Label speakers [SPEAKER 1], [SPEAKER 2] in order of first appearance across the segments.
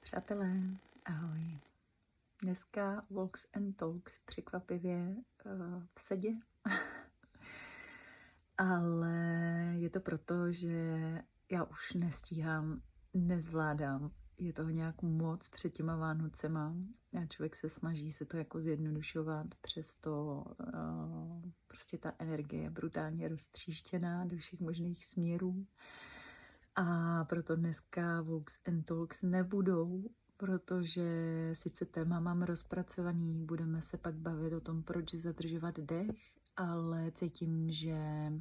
[SPEAKER 1] Přátelé, ahoj. Dneska Walks and Talks překvapivě v sedě. Ale je to proto, že já už nestíhám, nezvládám. Je toho nějak moc před těma Vánocema. A člověk se snaží se to jako zjednodušovat, přesto prostě ta energie je brutálně roztříštěná do všech možných směrů. A proto dneska Walks and Talks nebudou, protože sice téma mám rozpracovaný, budeme se pak bavit o tom, proč zadržovat dech, ale cítím, že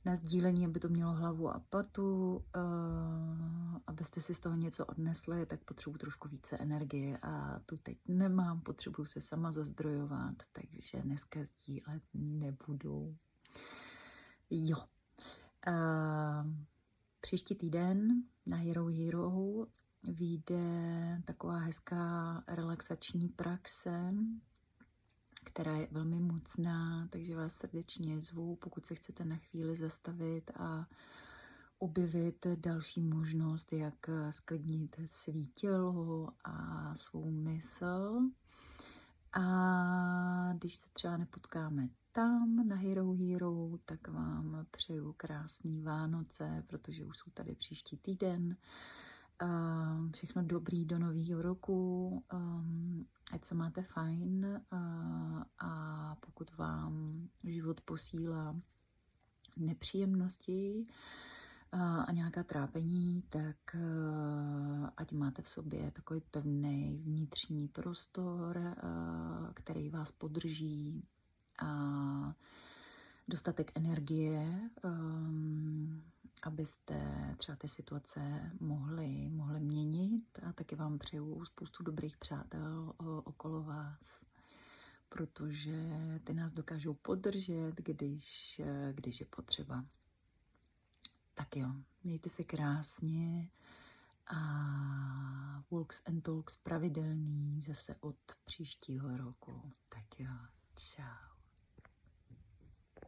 [SPEAKER 1] na sdílení, aby to mělo hlavu a patu, abyste si z toho něco odnesli, tak potřebuji trošku více energie a tu teď nemám, potřebuji se sama zazdrojovat, takže dneska sdílet nebudu. Jo. Příští týden na Hero vyjde taková hezká relaxační praxe, která je velmi mocná, takže vás srdečně zvu, pokud se chcete na chvíli zastavit a objevit další možnost, jak sklidnit svý tělo a svou mysl. A když se třeba nepotkáme tam na Hero, tak vám přeju krásný Vánoce, protože už jsou tady příští týden. Všechno dobrý do nového roku, ať se máte fajn a pokud vám život posílá nepříjemnosti a nějaká trápení, tak ať máte v sobě takový pevný vnitřní prostor, který vás podrží a dostatek energie, abyste třeba ty situace mohli měnit, a taky vám přeju spoustu dobrých přátel okolo vás, protože ty nás dokážou podržet, když je potřeba. Tak jo, mějte se krásně a Walks and Talks pravidelný zase od příštího roku. Tak jo, čau.